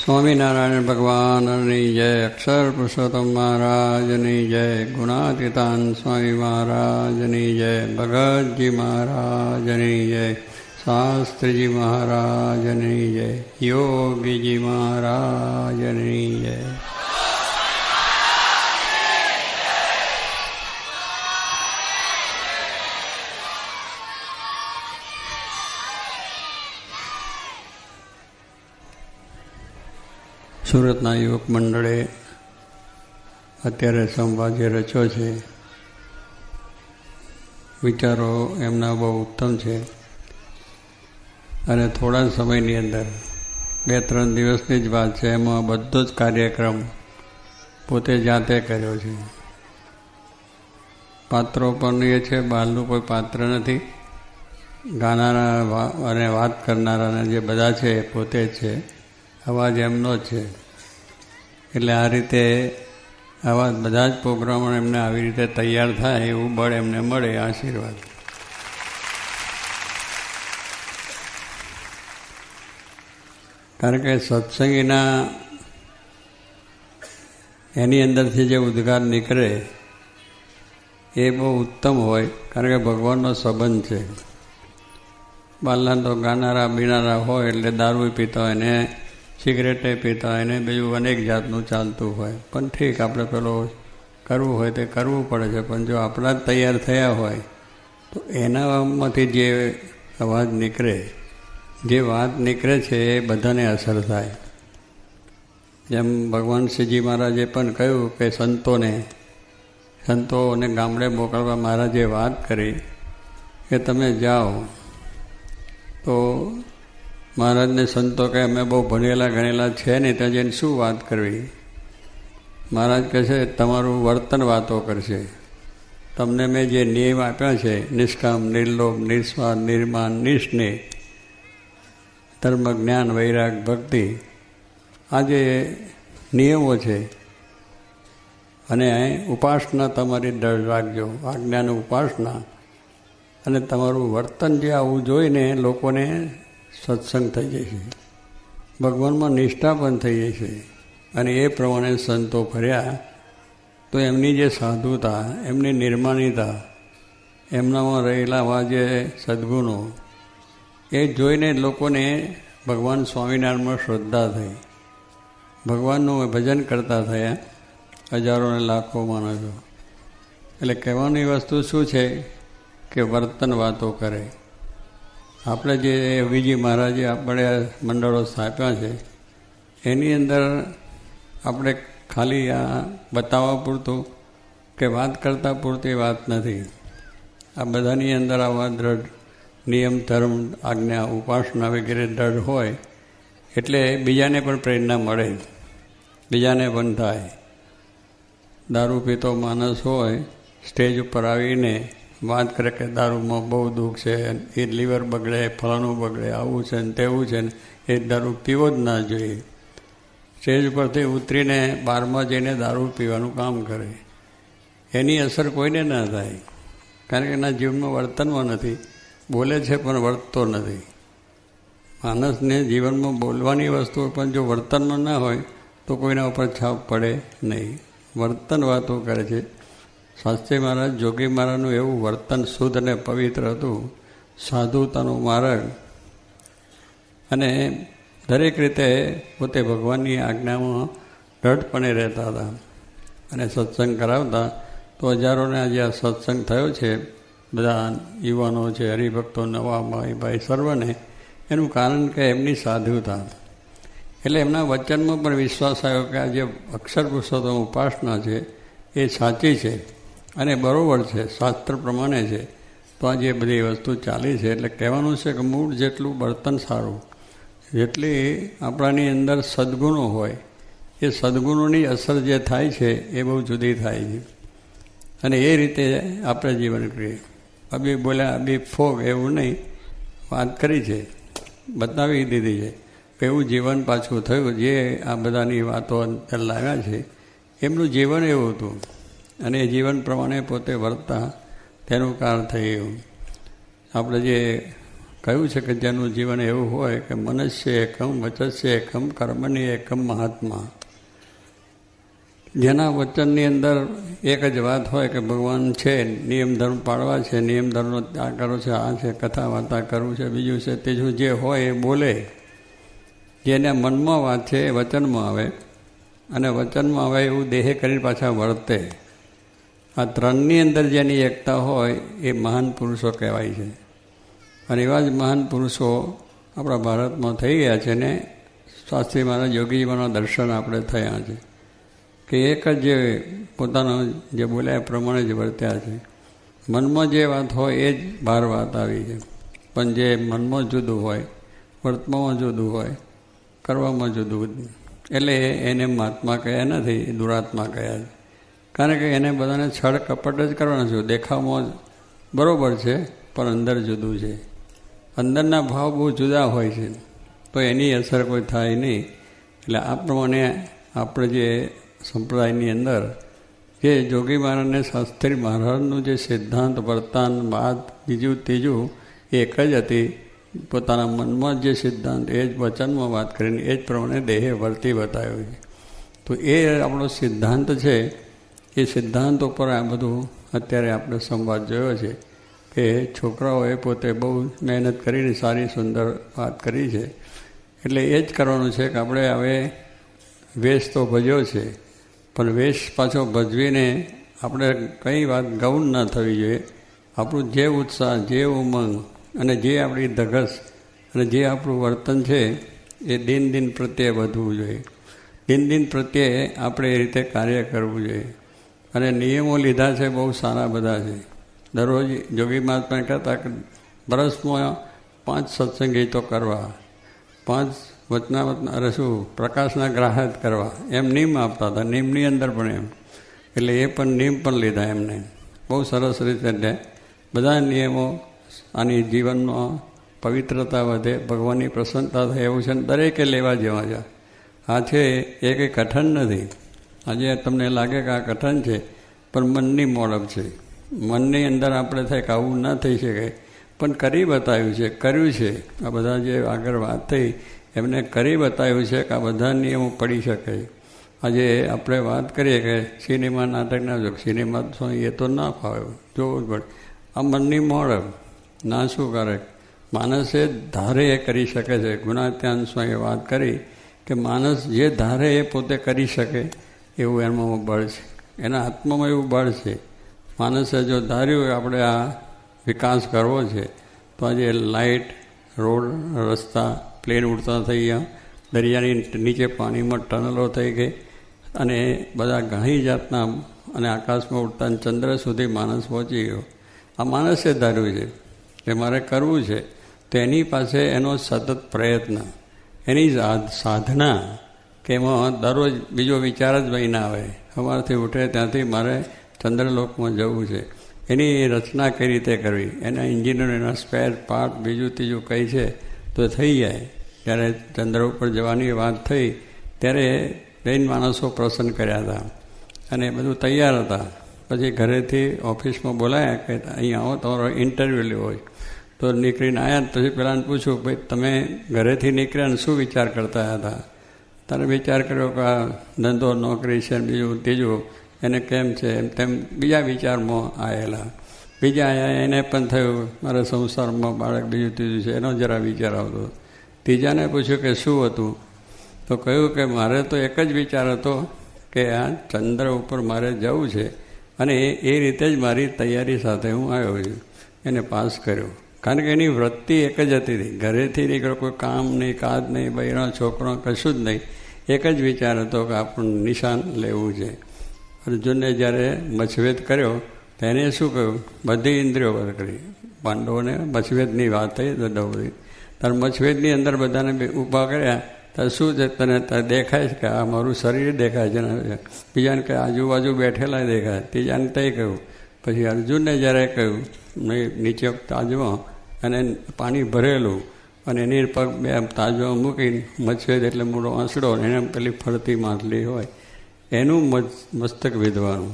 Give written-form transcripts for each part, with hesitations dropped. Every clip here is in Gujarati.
સ્વામિનારાયણ ભગવાનની જય, અક્ષર પુરુષોત્તમ મહારાજની જય, ગુણાતીતાન સ્વામી મહારાજની જય, ભગતજી મહારાજની જય, શાસ્ત્રીજી મહારાજની જય, યોગીજી મહારાજની જય. સુરતના યુવક મંડળે અત્યારે સંવાદ જે રચ્યો છે, વિચારો એમના બહુ ઉત્તમ છે અને થોડા સમયની અંદર 2-3 દિવસની જ વાત છે, એમાં બધો જ કાર્યક્રમ પોતે જાતે કર્યો છે. પાત્રો પણ એ છે, બહારનું કોઈ પાત્ર નથી. ગાનારા અને વાત કરનારાના જે બધા છે એ પોતે જ છે, અવાજ એમનો જ છે. એટલે આ રીતે આવા બધા જ પ્રોગ્રામો એમને આવી રીતે તૈયાર થાય એવું બળ એમને મળે, આશીર્વાદ. કારણ કે સત્સંગીના એની અંદરથી જે ઉદ્ગાર નીકળે એ બહુ ઉત્તમ હોય, કારણ કે ભગવાનનો સંબંધ છે. બાલના તો ગાનારા બીનારા હોય એટલે દારૂ પીતા હોય ને સિગરેટે પીતા હોય ને બીજું અનેક જાતનું ચાલતું હોય. પણ ઠીક, આપણે પેલો કરવું હોય તે કરવું પડે છે, પણ જો આપણા જ તૈયાર થયા હોય તો એનામાંથી જે અવાજ નીકળે, જે વાત નીકળે છે એ બધાને અસર થાય. જેમ ભગવાન શ્રીજી મહારાજે પણ કહ્યું કે સંતોને ગામડે મોકલવા મહારાજે વાત કરી કે તમે જાઓ. તો મહારાજને સંતો કહે અમે બહુ ભણેલા ગણેલા છે નહીં, ત્યાં જઈને શું વાત કરવી. મહારાજ કહે છે તમારું વર્તન વાતો કરશે. તમને મેં જે નિયમ આપ્યા છે, નિષ્કામ, નિર્લોભ, નિસ્વાર્થ, નિર્માન, નિસ્નેહ, ધર્મ, જ્ઞાન, વૈરાગ, ભક્તિ, આ જે નિયમો છે, અને ઉપાસના તમારી દૃઢ રાખજો, આજ્ઞાની ઉપાસના. અને તમારું વર્તન જે આવું જોઈને લોકોને સત્સંગ થઈ જશે, ભગવાનમાં નિષ્ઠા પણ થઈ જશે. અને એ પ્રમાણે સંતો ફર્યા તો એમની જે સાધુતા, એમની નિર્માણિતા, એમનામાં રહેલા આવા જે સદ્ગુણો એ જોઈને લોકોને ભગવાન સ્વામિનારાયણમાં શ્રદ્ધા થઈ, ભગવાનનું ભજન કરતા થયા હજારો ને લાખો માણસો. એટલે કહેવાની વસ્તુ શું છે કે વર્તન વાતો કરે. આપણે જે યોગીજી મહારાજે આપણે મંડળો સ્થાપ્યા છે એની અંદર આપણે ખાલી આ બતાવવા પૂરતું કે વાત કરતાં પૂરતી વાત નથી. આ બધાની અંદર આવા દ્રઢ નિયમ, ધર્મ, આજ્ઞા, ઉપાસના વગેરે દ્રઢ હોય એટલે બીજાને પણ પ્રેરણા મળે, બીજાને પણ થાય. દારૂ પીતો માણસ હોય, સ્ટેજ ઉપર આવીને વાત કરે કે દારૂમાં બહુ દુઃખ છે, એ લીવર બગડે, ફલાણું બગડે, આવું છે ને તેવું છે ને, એ દારૂ પીવો જ ના જોઈએ. સ્ટેજ પરથી ઉતરીને બારમાં જઈને દારૂ પીવાનું કામ કરે, એની અસર કોઈને ના થાય, કારણ કે એના જીવનમાં વર્તનમાં નથી. બોલે છે પણ વર્તતો નથી. માણસને જીવનમાં બોલવાની વસ્તુ પણ જો વર્તનમાં ના હોય તો કોઈના ઉપર છાપ પડે નહીં. વર્તન વાતો કરે છે. શાસ્ત્રી મહારાજ, જોગી મહારાજનું એવું વર્તન શુદ્ધ અને પવિત્ર હતું, સાધુતાનો માર્ગ, અને દરેક રીતે પોતે ભગવાનની આજ્ઞામાં દ્રઢપણે રહેતા હતા અને સત્સંગ કરાવતા. તો હજારોને આજે આ સત્સંગ થયો છે, બધા યુવાનો છે, હરિભક્તો, નવા ભાઈ સર્વને, એનું કારણ કે એમની સાધુતા. એટલે એમના વચનમાં પણ વિશ્વાસ આવ્યો કે આ જે અક્ષર પુરુષોત્તમ ઉપાસના છે એ સાચી છે અને બરાબર છે, શાસ્ત્ર પ્રમાણે છે. તો આ જે બધી વસ્તુ ચાલી છે, એટલે કહેવાનું છે કે મૂળ જેટલું બર્તન સારું, જેટલી આપણાની અંદર સદ્ગુણો હોય એ સદ્ગુણોની અસર જે થાય છે એ બહુ જુદી થાય છે. અને એ રીતે આપણે જીવન કરીએ. અભી બોલ્યા અભી ફોગ એવું નહીં, વાત કરી છે, બતાવી દીધી છે. એવું જીવન પાછું થયું. જે આ બધાની વાતો અંદર લાવ્યા છે એમનું જીવન એવું હતું અને એ જીવન પ્રમાણે પોતે વર્તતા, તેનું કારણ થયું. આપણે જે કહ્યું છે કે જેનું જીવન એવું હોય કે મનુષ્ય એકમ વચસ્ય એકમ કર્મની એકમ મહાત્મા, જેના વચનની અંદર એક જ વાત હોય કે ભગવાન છે, નિયમ ધર્મ પાળવા છે, નિયમ ધર્મનો ત્યાગ કરો છે, આ છે, કથા વાર્તા કરવું છે, બીજું છે ત્રીજું જે હોય એ બોલે. જેને મનમાં વાત છે એ વચનમાં આવે, અને વચનમાં આવે એવું દેહે કરીને પાછા વર્તે. આ ત્રણની અંદર જેની એકતા હોય એ મહાન પુરુષો કહેવાય છે. અને એવા જ મહાન પુરુષો આપણા ભારતમાં થઈ ગયા છે ને શાસ્ત્રી મહારાજ યોગીજીના દર્શન આપણે થયા છે કે એક જ જે પોતાનો જે બોલ્યા એ પ્રમાણે જ વર્ત્યા છે. મનમાં જે વાત હોય એ જ બહાર વાત આવી છે, પણ જે મનમાં જુદું હોય, વર્તમાનમાં જુદું હોય, કરવામાં જુદું, એટલે એને મહાત્મા કહ્યા નથી, દુરાત્મા કહ્યા છે. કારણ કે એને બધાને છળ કપટ જ કરવાના છે. દેખાવમાં બરાબર છે પણ અંદર જુદું છે, અંદરના ભાવ બહુ જુદા હોય છે, તો એની અસર કોઈ થાય નહીં. એટલે આ પ્રમાણે આપણે જે સંપ્રદાયની અંદર જે જોગી મહારાજને શાસ્ત્રી મહારાજનું જે સિદ્ધાંત વર્તન વાત બીજું ત્રીજું એક જ હતી. પોતાના મનમાં જે સિદ્ધાંત એ જ વચનમાં વાત કરીને એ જ પ્રમાણે દેહે વર્તી બતાવ્યો છે. તો એ આપણો સિદ્ધાંત છે. એ સિદ્ધાંત ઉપર આ બધું અત્યારે આપણે સંવાદ જોયો છે કે છોકરાઓએ પોતે બહુ મહેનત કરીને સારી સુંદર વાત કરી છે. એટલે એ જ કરવાનું છે કે આપણે હવે વેશ તો ભજ્યો છે, પણ વેશ પાછો ભજવીને આપણે કંઈ વાત ગૌણ ન થવી જોઈએ. આપણું જે ઉત્સાહ, જે ઉમંગ અને જે આપણી ધગસ અને જે આપણું વર્તન છે એ દિન દિન પ્રત્યે વધવું જોઈએ. દિન દિન પ્રત્યે આપણે એ રીતે કાર્ય કરવું જોઈએ. અને નિયમો લીધા છે બહુ સારા બધા છે. દરરોજ જોગી મહાત્મા કહેતા કે વર્ષમાં 5 સત્સંગ ગીતો કરવા, 5 વચનામત અરે શું પ્રકાશના ગ્રાહક કરવા, એમ નિયમ આપતા હતા. નિયમની અંદર પણ એમ, એટલે એ પણ નિયમ પણ લીધા એમને બહુ સરસ રીતે. બધા નિયમો આની જીવનમાં પવિત્રતા વધે, ભગવાનની પ્રસન્નતા થાય એવું છે ને દરેકે લેવા જેવા છે. આ છે એ કંઈ કઠણ નથી. આજે તમને લાગે કે આ કઠણ છે, પણ મનની મોડપ છે. મનની અંદર આપણે થાય કે આવું ન થઈ શકે, પણ કરી બતાવ્યું છે, કર્યું છે. આ બધા જે આગળ વાત થઈ એમને કરી બતાવ્યું છે કે આ બધા નિયમો પડી શકે. આજે આપણે વાત કરીએ કે સિનેમા નાટકના જો સિનેમા એ તો ના ફાવે, જોવું જ પડે. આ મનની મોડપ ના શું કરે, માણસે ધારે એ કરી શકે છે. ગુણાત્યાન સ્વામીએ વાત કરી કે માણસ જે ધારે એ પોતે કરી શકે એવું એમાં બળ છે, એના આત્મામાં એવું બળ છે. માણસે જો ધાર્યું કે આપણે આ વિકાસ કરવો છે, તો આજે લાઇટ, રોડ, રસ્તા, પ્લેન ઉડતા થઈ ગયા, દરિયાની નીચે પાણીમાં ટનલો થઈ ગઈ, અને બધા ઘણી જાતના, અને આકાશમાં ઉડતા ચંદ્ર સુધી માણસ પહોંચી ગયો. આ માણસે ધાર્યું છે કે મારે કરવું છે, તો એની પાસે એનો સતત પ્રયત્ન, એની સાધના કે એમાં દરરોજ બીજો વિચાર જ વહી ના આવે. સવારથી ઉઠે ત્યાંથી મારે ચંદ્રલોકમાં જવું છે, એની રચના કઈ રીતે કરવી, એના એન્જિનિયર, એના સ્પેર પાર્ટ, બીજું ત્રીજું કંઈ છે તો થઈ જાય. જ્યારે ચંદ્ર ઉપર જવાની વાત થઈ ત્યારે 2 માણસો પ્રસન્ન કર્યા હતા અને બધું તૈયાર હતા. પછી ઘરેથી ઓફિસમાં બોલાયા કે અહીંયા આવો, તમારો ઇન્ટરવ્યૂ લેવો હોય. તો નીકળીને આવ્યા. પછી પેલાને પૂછ્યું, ભાઈ તમે ઘરેથી નીકળ્યા ને શું વિચાર કરતા હતા? તારે વિચાર કર્યો કે આ ધંધો, નોકરી છે, બીજું ત્રીજું એને કેમ છે, એમ તેમ બીજા વિચારમાં આવેલા. બીજા આવ્યા, એને પણ થયું મારા સંસારમાં બાળક, બીજું ત્રીજું છે, એનો જરા વિચાર આવતો. ત્રીજાને પૂછ્યું કે શું હતું? તો કહ્યું કે મારે તો એક જ વિચાર હતો કે આ ચંદ્ર ઉપર મારે જવું છે, અને એ રીતે જ મારી તૈયારી સાથે હું આવ્યો છું. એને પાસ કર્યો. કારણ કે એની વૃત્તિ એક જ હતી. ઘરેથી નીકળ્યો, કોઈ કામ નહીં, કાજ નહીં, બૈરા છોકરો કશું જ નહીં. એક જ વિચાર હતો કે આપણને નિશાન લેવું છે. અર્જુનને જ્યારે મચ્છવેદ કર્યો તો એને શું કહ્યું? બધી ઇન્દ્રિયો પર કરી. પાંડવોને મચ્છવેદની વાત થઈ બધી. તારે મચ્છવેદની અંદર બધાને ઊભા કર્યા. તારે શું છે, તને દેખાય છે કે આ મારું શરીર દેખાય છે? બીજાને કે આજુબાજુ બેઠેલા દેખાય. ત્રીજાને તે કહ્યું. પછી અર્જુનને જ્યારે કહ્યું નીચે તાજમાં અને પાણી ભરેલું, અને એની પગ 2 તાજમાં મૂકીને મચ્છવેદ એટલે મોટો આંસડો, એને પેલી ફરતી માટલી હોય એનું મસ્તક વિધવાનું.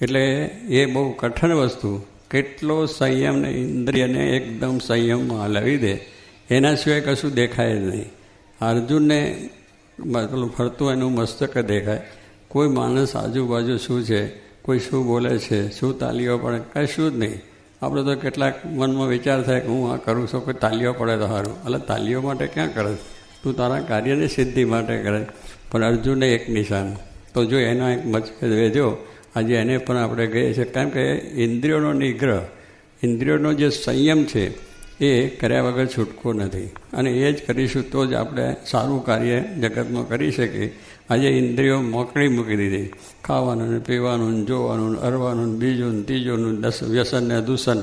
એટલે એ બહુ કઠણ વસ્તુ, કેટલો સંયમ ને ઇન્દ્રિયને એકદમ સંયમમાં હલાવી દે, એના સિવાય કશું દેખાય જ નહીં. અર્જુનને પેલું ફરતું એનું મસ્તક દેખાય, કોઈ માણસ આજુબાજુ શું છે, કોઈ શું બોલે છે, શું તાલીઓ પડે, કશું જ નહીં. આપણે તો કેટલાક મનમાં વિચાર થાય કે હું આ કરું છું, કોઈ તાલીઓ પડે તો સારું. એટલે તાલીઓ માટે ક્યાં કરે, તું તારા કાર્યની સિદ્ધિ માટે કરે. પણ અર્જુનને એક નિશાન, તો જો એનો એક મચકે વેજો આજે એને પણ આપણે કહીએ છીએ, કારણ કે ઇન્દ્રિયોનો નિગ્રહ, ઇન્દ્રિયોનો જે સંયમ છે એ કર્યા વગર છૂટકો નથી. અને એ જ કરીશું તો જ આપણે સારું કાર્ય જગતમાં કરી શકીએ. આજે ઇન્દ્રિયો મોકળી મૂકી દીધી, ખાવાનું ને પીવાનું ને જોવાનું ને અરવાનું ને બીજું ને ત્રીજું વ્યસન ને દૂષણ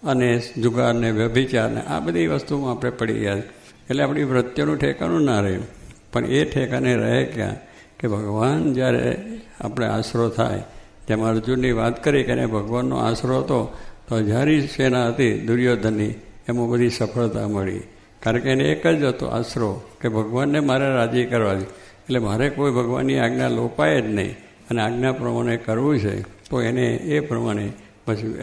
અને જુગાર ને વ્યભિચાર ને આ બધી વસ્તુમાં આપણે પડી ગયા. એટલે આપણી વૃત્તિઓનું ઠેકાણું ના રહે. પણ એ ઠેકાને રહે ક્યાં કે ભગવાન જ્યારે આપણે આશરો થાય, જેમ અર્જુનની વાત કરી કે એને ભગવાનનો આશરો હતો તો હજારી સેના હતી દુર્યોધનની, એમાં બધી સફળતા મળી. કારણ કે એને એક જ હતો આશરો કે ભગવાનને મારે રાજી કરવા છે. એટલે મારે કોઈ ભગવાનની આજ્ઞા લોપાય જ નહીં અને આજ્ઞા પ્રમાણે કરવું છે. તો એને એ પ્રમાણે પછી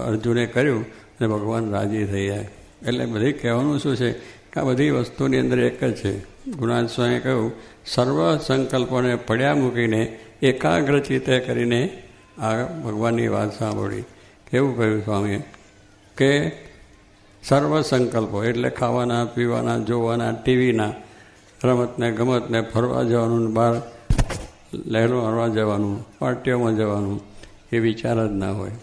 અર્જુને કર્યું અને ભગવાન રાજી થઈ જાય. એટલે બધી કહેવાનું શું છે કે આ બધી વસ્તુની અંદર એક જ છે. ગુણાત સ્વામીએ કહ્યું, સર્વ સંકલ્પોને પડ્યા મૂકીને એકાગ્ર ચિત્તે કરીને આ ભગવાનની વાત સાંભળી. કેવું કહ્યું સ્વામીએ કે સર્વ સંકલ્પો એટલે ખાવાના, પીવાના, જોવાના, ટીવીના, રમતને ગમતને, ફરવા જવાનું, બહાર લહેરો હરવા જવાનું, પાર્ટીઓમાં જવાનું, એ વિચાર જ ના હોય.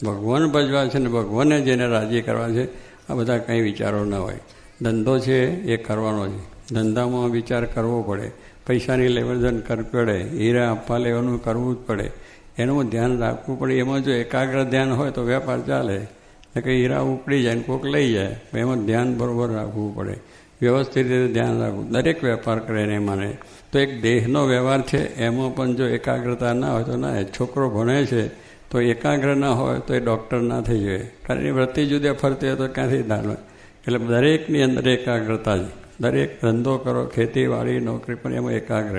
ભગવાન ભજવા છે ને ભગવાનને જેને રાજી કરવા છે આ બધા કંઈ વિચારો ના હોય. ધંધો છે એ કરવાનો છે, ધંધામાં વિચાર કરવો પડે, પૈસાની લેવડદેવડ કરવી પડે, હીરા આપવા લેવાનું કરવું જ પડે, એનું ધ્યાન રાખવું પડે. એમાં જો એકાગ્ર ધ્યાન હોય તો વેપાર ચાલે. કે હીરા ઉપડી જાય ને કોઈક લઈ જાય, એમાં ધ્યાન બરાબર રાખવું પડે, વ્યવસ્થિત રીતે ધ્યાન રાખવું. દરેક વેપાર કરે એને માને. તો એક દેહનો વ્યવહાર છે એમાં પણ જો એકાગ્રતા ના હોય તો ના. છોકરો ભણે છે તો એકાગ્ર ના હોય તો એ ડૉક્ટર ના થઈ જાય, કારણ એની વૃત્તિ જુદે ફરતી હોય તો ક્યાંથી ધારો. એટલે દરેકની અંદર એકાગ્રતા છે. દરેક ધંધો કરો, ખેતીવાડી, નોકરી, પણ એમાં એકાગ્ર.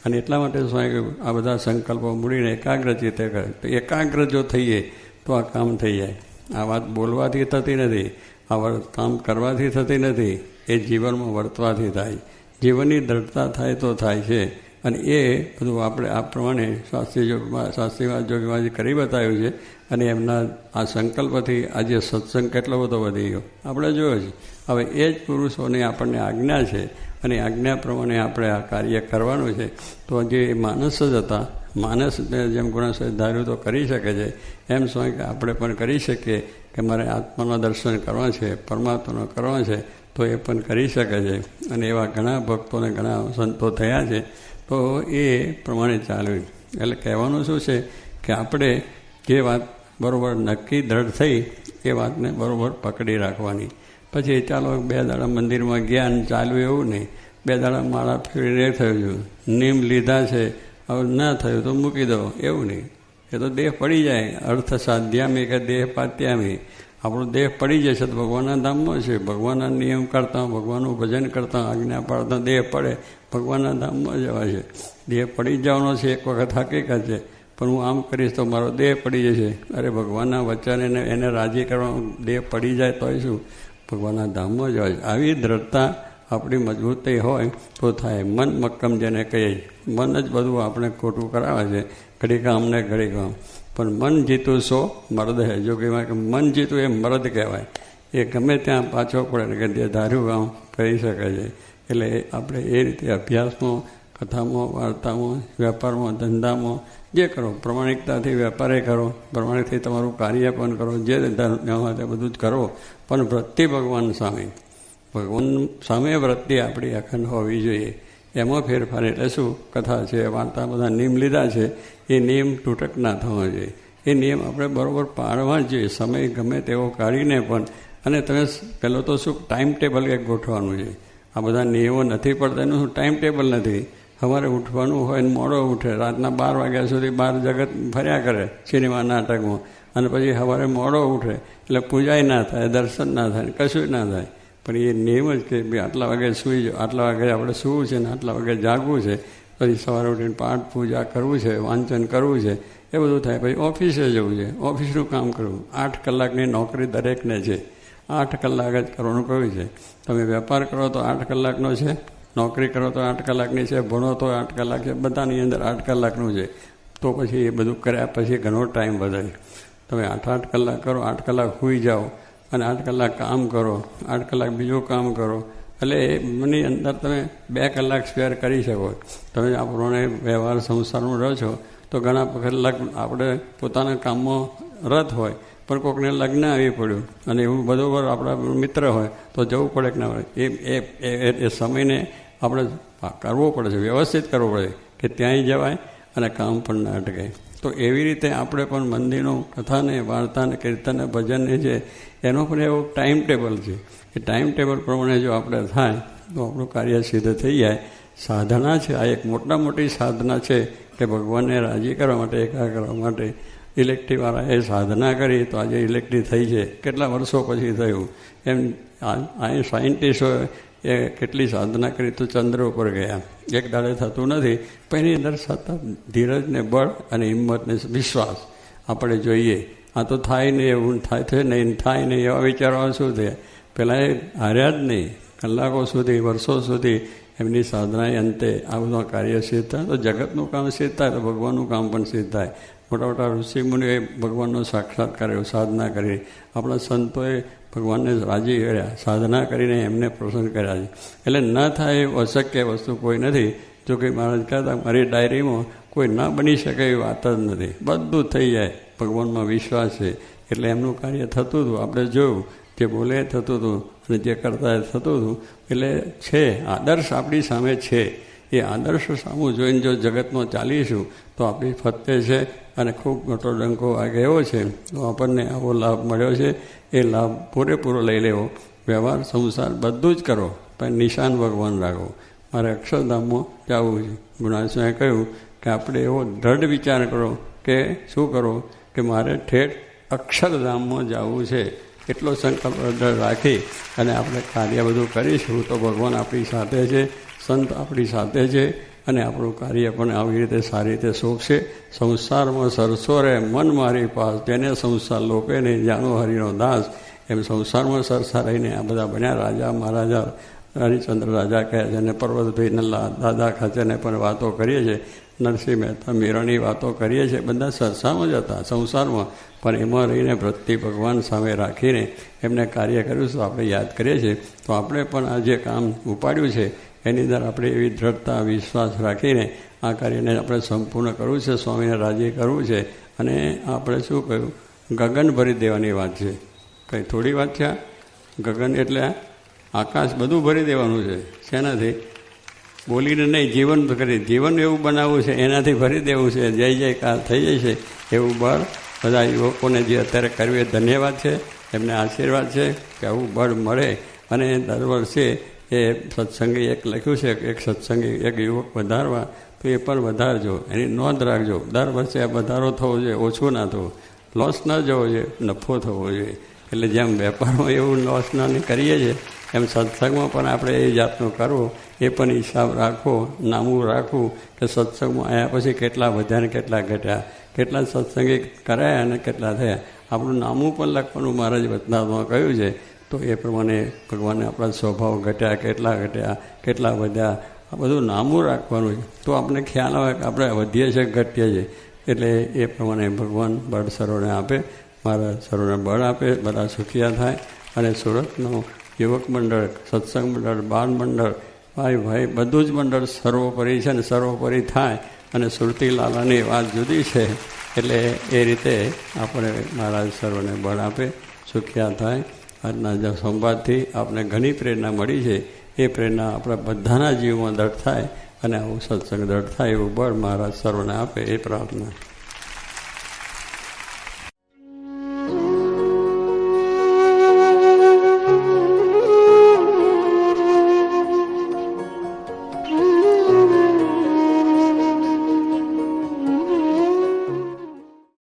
અને એટલા માટે શું આ બધા સંકલ્પો મૂડીને એકાગ્ર ચિત્તે કરે. તો એકાગ્ર જો થઈએ તો આ કામ થઈ જાય. આ વાત બોલવાથી થતી નથી, આ કામ કરવાથી થતી નથી, એ જીવનમાં વર્તવાથી થાય. જીવનની દ્રઢતા થાય તો થાય છે. અને એ બધું આપણે આ પ્રમાણે શાસ્ત્રીવાદ જોગીમાં જે કરી બતાવ્યું છે. અને એમના આ સંકલ્પથી આજે સત્સંગ કેટલો બધો વધી ગયો આપણે જોયો છે. હવે એ જ પુરુષોની આપણને આજ્ઞા છે અને આજ્ઞા પ્રમાણે આપણે આ કાર્ય કરવાનું છે. તો જે માણસ જ હતા, માણસને જેમ ગુણાશ્રય ધાર્યું તો કરી શકે છે, એમ સ્વામી કે આપણે પણ કરી શકીએ કે મારે આત્માના દર્શન કરવા છે, પરમાત્માનો કરવા છે, તો એ પણ કરી શકે છે. અને એવા ઘણા ભક્તોને ઘણા સંતો થયા છે. તો એ પ્રમાણે ચાલ્યું. એટલે કહેવાનું શું છે કે આપણે જે વાત બરાબર નક્કી દ્રઢ થઈ એ વાતને બરાબર પકડી રાખવાની. પછી ચાલો 2 દાડા મંદિરમાં ગયા અને ચાલ્યું એવું નહીં. 2 દાડા માળા ફેરીને થયું, નિયમ લીધા છે, હવે ના થયું તો મૂકી દો, એવું નહીં. એ તો દેહ પડી જાય. અર્થ સાધ્યામી કે દેહ પાત્યામી. આપણો દેહ પડી જશે તો ભગવાનના ધામમાં છે. ભગવાનના નિયમ કરતા, ભગવાનનું ભજન કરતા, આજ્ઞા પાડતા દેહ પડે, ભગવાનના ધામમાં જવા છે. દેહ પડી જવાનો છે એક વખત હકીકત છે. પણ હું આમ કરીશ તો મારો દેહ પડી જશે. અરે ભગવાનના વચન એને રાજી કરવા દેહ પડી જાય તોય શું, ભગવાનના ધામમાં જવા છે. આવી દ્રઢતા આપણી મજબૂતી હોય તો થાય. મન મક્કમ જેને કહીએ, મન જ બધું આપણે ખોટું કરાવે છે, ઘડી કામ ને ઘડી કામ. પણ મન જીતું સો મર્દ હે. જો કહેવાય કે મન જીતું એ મર્દ કહેવાય. એ ગમે ત્યાં પાછો પડે કે જે ધાર્યું કામ કરી શકે છે. એટલે આપણે એ રીતે અભ્યાસમાં, કથામાં, વાર્તામાં, વેપારમાં, ધંધામાં જે કરો, પ્રમાણિકતાથી વેપારે કરો, પ્રમાણિકથી તમારું કાર્ય પણ કરો, જે ધર્મ તે બધું જ કરો. પણ વૃત્તિ ભગવાન સામે, ભગવાન સામે વૃત્તિ આપણી અખંડ હોવી જોઈએ. એમાં ફેરફાર એટલે શું, કથા છે, વાર્તા, બધા નિયમ લીધા છે, એ નિયમ તૂટક ના થવા જોઈએ. એ નિયમ આપણે બરાબર પાડવા જ જોઈએ. સમય ગમે તેવો કાઢીને પણ. અને તમે પહેલો તો શું ટાઈમ ટેબલ કંઈક ગોઠવાનું છે. આ બધા નિયમો નથી પડતા, એનું શું ટાઈમ ટેબલ નથી. સવારે ઉઠવાનું હોય ને મોડો ઉઠે, રાતના 12 વાગ્યા સુધી બહાર જગત ફર્યા કરે સિનેમા નાટકમાં, અને પછી સવારે મોડો ઉઠે એટલે પૂજાય ના થાય, દર્શન ના થાય, કશું ના થાય. પણ એ નિયમ જ કે ભાઈ આટલા વાગે સૂઈ જાઓ, આટલા વાગે આપણે સૂવું છે ને આટલા વાગે જાગવું છે. પછી સવારે ઉઠીને પાઠ પૂજા કરવું છે, વાંચન કરવું છે, એ બધું થાય. પછી ઓફિસે જવું છે, ઓફિસનું કામ કરવું. 8 કલાકની નોકરી દરેકને છે. 8 કલાક જ કરવાનું કહ્યું છે. તમે વેપાર કરો તો 8 કલાકનો છે, નોકરી કરો તો 8 કલાકની છે, ભણો તો 8 કલાક છે, બધાની અંદર 8 કલાકનું છે. તો પછી એ બધું કર્યા પછી ઘણો ટાઈમ વધે. તમે 8 કલાક કરો, 8 કલાક સૂઈ જાઓ અને 8 કલાક કામ કરો, 8 કલાક બીજું કામ કરો, એટલે એમની અંદર તમે 2 કલાક સ્પેર કરી શકો. તમે આપણને વ્યવહાર સંસારમાં રહો છો તો ઘણા કલાક આપણે પોતાના કામમાં રત હોય, પણ કોઈકને લગ્ન આવી પડ્યું અને એવું બધું આપણા મિત્ર હોય તો જવું પડે કે ના પડે. એ સમયને આપણે કરવો પડે છે, વ્યવસ્થિત કરવો પડે કે ત્યાંય જવાય અને કામ પણ ના અટકે. તો એવી રીતે આપણે પણ મંદિરનું કથાને, વાર્તાને, કીર્તનને, ભજનને છે એનો પણ એવો ટાઈમ ટેબલ છે. એ ટાઈમ ટેબલ પ્રમાણે જો આપણે થાય તો આપણું કાર્ય સિદ્ધ થઈ જાય. સાધના છે, આ એક મોટી સાધના છે કે ભગવાનને રાજી કરવા માટે, એકાગ્ર કરવા માટે ઇલેક્ટ્રિકવાળાએ સાધના કરી તો આજે ઇલેક્ટ્રિક થઈ છે. કેટલા વર્ષો પછી થયું. એમ આ સાયન્ટિસ્ટોએ એ કેટલી સાધના કરી તો ચંદ્ર ઉપર ગયા. એક દાડે થતું નથી, પણ એની અંદર સતત ધીરજને, બળ અને હિંમતને, વિશ્વાસ આપણે જોઈએ. આ તો થાય નહીં, એવું થાય છે નહીં, થાય નહીં, એવા વિચારવા શું થયા. પહેલાં એ હાર્યા જ નહીં. કલાકો સુધી, વર્ષો સુધી એમની સાધનાએ અંતે આ બધું કાર્ય સિદ્ધ થાય. તો જગતનું કામ સિદ્ધ થાય તો ભગવાનનું કામ પણ સિદ્ધ થાય. મોટા ઋષિમુનિઓએ ભગવાનનો સાક્ષાત્કાર કર્યો, સાધના કરી. આપણા સંતોએ ભગવાનને રાજી કર્યા, સાધના કરીને એમને પ્રસન્ન કર્યા છે. એટલે ન થાય એવું અશક્ય વસ્તુ કોઈ નથી. જો કે મહારાજ કહેતા મારી ડાયરીમાં કોઈ ન બની શકે એવી વાત જ નથી. બધું થઈ જાય, ભગવાનમાં વિશ્વાસ છે. એટલે એમનું કાર્ય થતું હતું, આપણે જોયું. જે બોલે થતું હતું અને જે કરતા થતું હતું. એટલે છે, આદર્શ આપણી સામે છે. એ આદર્શ સામું જોઈને જો જગતમાં ચાલીશું તો આપણી ફતે છે અને ખૂબ મોટો ડંકો વાગે એવો છે. તો આપણને આવો લાભ મળ્યો છે. એ લાભ પૂરેપૂરો લઈ લેવો. વ્યવહાર, સંસાર બધું જ કરો, પણ નિશાન ભગવાન રાખો. મારે અક્ષરધામમાં જવું છે. ગુણાસુએ કહ્યું કે આપણે એવો દ્રઢ વિચાર કરો કે શું કરો કે મારે ઠેઠ અક્ષરધામમાં જવું છે. એટલો સંકલ્પ રાખી અને આપણે કાર્ય બધું કરીશું તો ભગવાન આપણી સાથે છે, સંત આપણી સાથે છે અને આપણું કાર્ય પણ આવી રીતે સારી રીતે શોભશે. સંસારમાં સરસો રે મન મારી પાસ, તેને સંસાર લોકે નહીં જાણો હરિનો દાસ. એમ સંસારમાં સરસા રહીને આ બધા બન્યા. રાજા મહારાજા, હરિચંદ્ર રાજા કહે છે અને પર્વતભાઈ નલ્લા દાદા ખાચરને પણ વાતો કરીએ છીએ. નરસિંહ મહેતા, મીરાની વાતો કરીએ છીએ. બધા સરસામાં જ હતા સંસારમાં, પણ એમાં રહીને વૃત્તિ ભગવાન સામે રાખીને એમને કાર્ય કર્યું તો આપણે યાદ કરીએ છીએ. તો આપણે પણ આ જે કામ ઉપાડ્યું છે એની અંદર આપણે એવી દ્રઢતા, વિશ્વાસ રાખીને આ કાર્યને આપણે સંપૂર્ણ કરવું છે, સ્વામીને રાજી કરવું છે. અને આપણે શું કહ્યું, ગગન ભરી દેવાની વાત છે. કંઈ થોડી વાત છે. ગગન એટલે આકાશ બધું ભરી દેવાનું છે. શેનાથી? બોલીને નહીં, જીવન કરી, જીવન એવું બનાવવું છે, એનાથી ભરી દેવું છે. જય જયકાર થઈ જાય છે એવું બળ બધા યુવકોને જે અત્યારે કર્યું એ ધન્યવાદ છે. એમને આશીર્વાદ છે કે આવું બળ મળે. અને દર વર્ષે એ સત્સંગે એક લખ્યું છે કે એક સત્સંગે એક યુવક વધારવા, તો એ પણ વધારજો, એની નોંધ રાખજો. દર વર્ષે આ વધારો થવો જોઈએ, ઓછું ના થવું. લોસ ન જવો જોઈએ, નફો થવો જોઈએ. એટલે જેમ વેપારમાં એવું લોસ ના કરીએ છીએ એમ સત્સંગમાં પણ આપણે એ જાતનું કરવું. એ પણ હિસાબ રાખવો, નામું રાખવું કે સત્સંગમાં આવ્યા પછી કેટલા વધ્યા ને કેટલા ઘટ્યા, કેટલા સત્સંગી કરાયા અને કેટલા થયા. આપણું નામું પણ લખવાનું મહારાજ વચનામાં કહ્યું છે. તો એ પ્રમાણે ભગવાનને આપણા સ્વભાવ ઘટ્યા, કેટલા વધ્યા, આ બધું નામું રાખવાનું છે. તો આપણને ખ્યાલ આવે કે આપણે વધીએ છીએ, ઘટીએ છીએ. એટલે એ પ્રમાણે ભગવાન બળ સર્વને આપે, મારા સર્વને બળ આપે, બધા સુખિયા થાય. અને સુરતનું યુવક મંડળ, સત્સંગ મંડળ, બાળ મંડળ, ભાઈ બધું જ મંડળ સર્વોપરી છે ને સર્વોપરી થાય. અને સુરતી લાલાની વાત જુદી છે. એટલે એ રીતે આપણે મહારાજ સર્વને બળ આપે, સુખિયા થાય. આજના સંવાદથી આપણે ઘણી પ્રેરણા મળી છે. એ પ્રેરણા આપણા બધાના જીવમાં દ્રઢ થાય અને આવું સત્સંગ દ્રઢ થાય એવું બળ મહારાજ સર્વને આપે એ પ્રાર્થના.